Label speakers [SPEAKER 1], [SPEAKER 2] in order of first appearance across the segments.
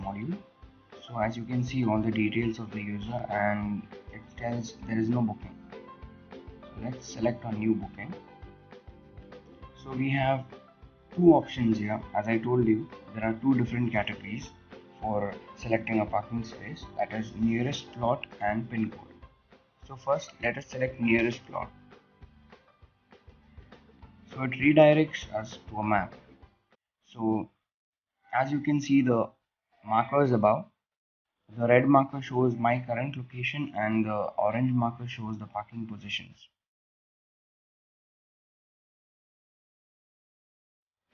[SPEAKER 1] module. So as you can see all the details of the user, and it tells there is no booking. So let's select a new booking. So we have two options here. As I told you, there are two different categories for selecting a parking space, that is nearest plot and pin code. So first let us select nearest plot. So it redirects us to a map. So as you can see the markers above, the red marker shows my current location and the orange marker shows the parking positions.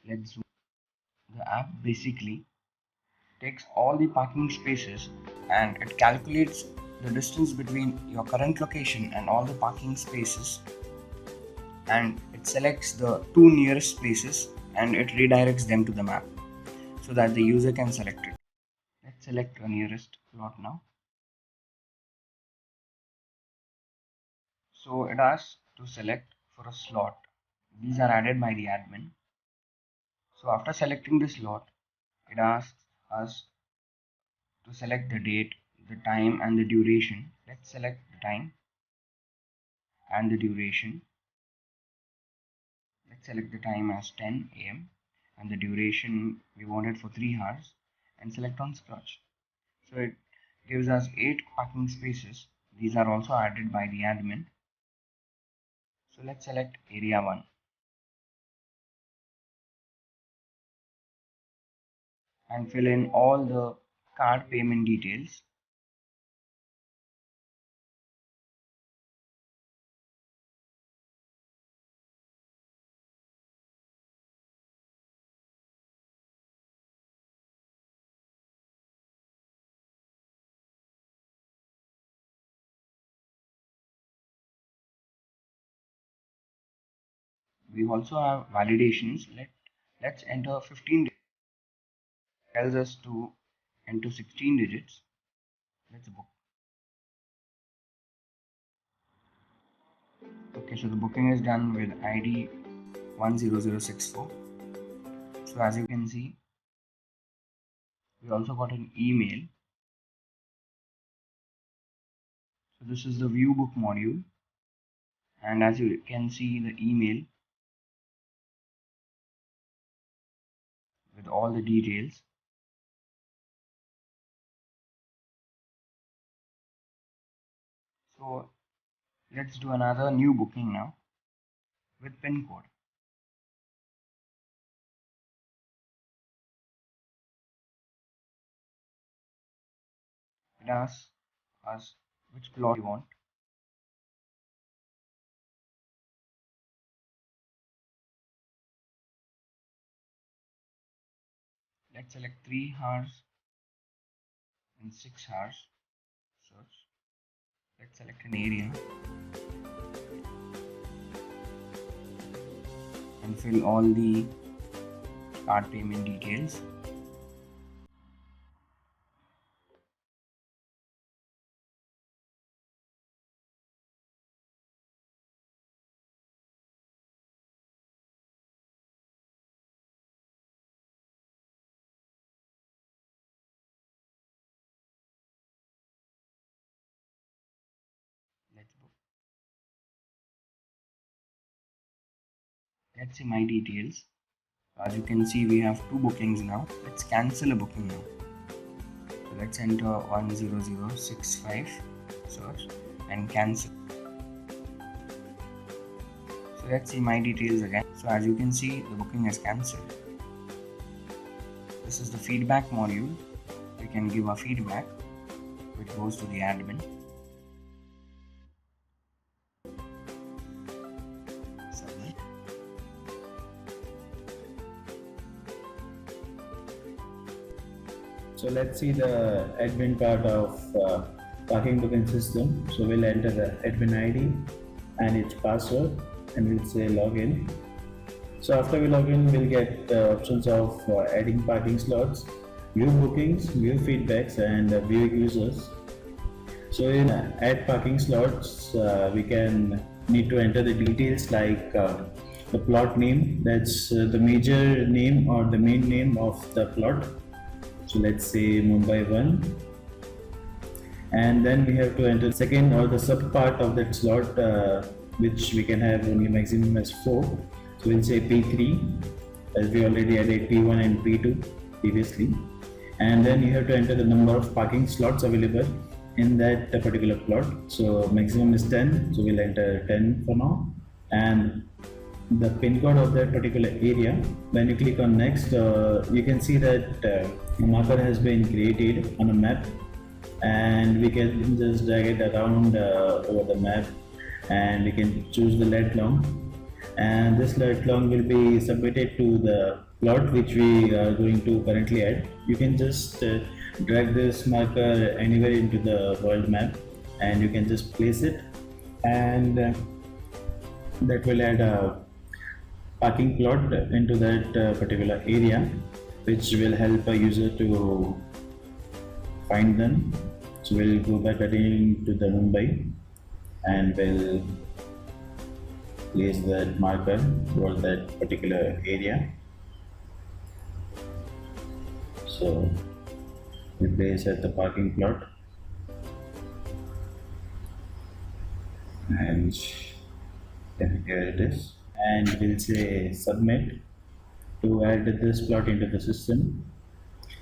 [SPEAKER 1] Let's zoom. The app basically takes all the parking spaces and it calculates the distance between your current location and all the parking spaces, and it selects the two nearest spaces and it redirects them to the map so that the user can select it. Let's select a nearest plot now. So it asks to select for a slot. These are added by the admin. So after selecting the slot, it asks us to select the date, the time and the duration. Let's select the time and the duration. Let's select the time as 10 AM and the duration we want it for 3 hours, and select on search. So it gives us 8 parking spaces. These are also added by the admin. So let's select area 1 and fill in all the card payment details. We also have validations. Let's enter 15. Tells us to enter 16 digits. Let's book. Okay, so the booking is done with ID 10064. So as you can see, we also got an email. So this is the view book module, and as you can see the email with all the details. So let's do another new booking now with pin code. It asks us which plot we want. Let's select 3 hours and 6 hours. Search. Let's select an area and fill all the card payment details. Let's book. Let's see my details. So as you can see, we have 2 bookings now. Let's cancel a booking now. So let's enter 10065, search and cancel. So let's see my details again. So as you can see, the booking is cancelled. This is the feedback module. We can give a feedback which goes to the admin. Submit.
[SPEAKER 2] So let's see the admin part of parking token system. So we'll enter the admin ID and its password and we'll say login. So after we log in, we'll get options of adding parking slots, view bookings, view feedbacks and view users. So in add parking slots, we can need to enter the details like the plot name, that's the major name or the main name of the plot. So So let's say Mumbai 1, and then we have to enter second or the sub part of that slot, which we can have only maximum as 4. So we'll say P3, as we already added P1 and P2 previously. And then you have to enter the number of parking slots available in that particular plot. So maximum is 10, so we'll enter 10 for now, and the pin code of that particular area. When you click on next, you can see that a marker has been created on a map, and we can just drag it around over the map, and we can choose the lat long, and this lat long will be submitted to the plot which we are going to currently add. You can just drag this marker anywhere into the world map, and you can just place it, and that will add a parking plot into that particular area, which will help a user to find them. So we'll go back again to the Mumbai, and we'll place that marker for that particular area. So we place at the parking plot, and here it is, and we'll say submit to add this plot into the system.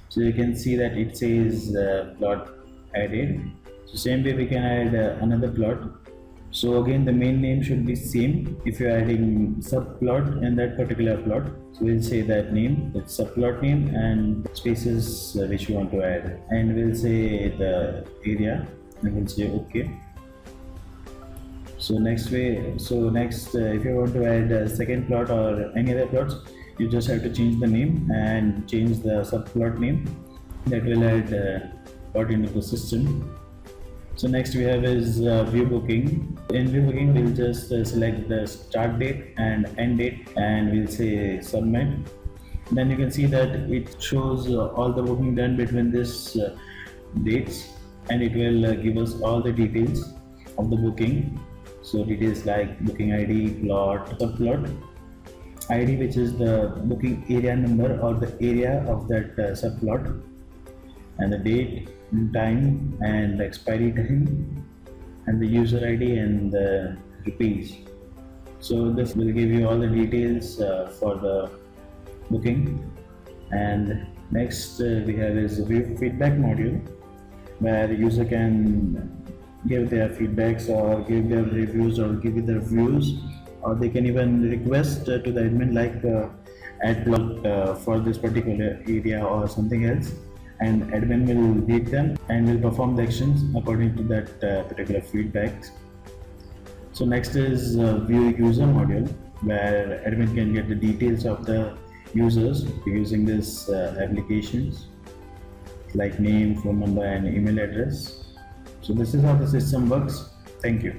[SPEAKER 2] So you can see that it says plot added. So same way we can add another plot. So again, the main name should be same if you're adding subplot in that particular plot. So we'll say that name, that subplot name, and spaces which you want to add, and we'll say the area, and we'll say OK. So next, if you want to add a second plot or any other plots, you just have to change the name and change the subplot name. That will add plot into the system. So next we have is view booking. In view booking, we'll just select the start date and end date, and we'll say submit. Then you can see that it shows all the booking done between this dates, and it will give us all the details of the booking. So details like booking ID, plot, subplot ID, which is the booking area number or the area of that subplot, and the date, time, and the expiry time, and the user ID and the rupees. So this will give you all the details for the booking. And next we have is view feedback module, where the user can give their feedbacks or give their reviews or give you their views, or they can even request to the admin like add plot for this particular area or something else, and admin will read them and will perform the actions according to that particular feedback. So next is view user module, where admin can get the details of the users using this applications like name, phone number, and email address. So this is how the system works. Thank you.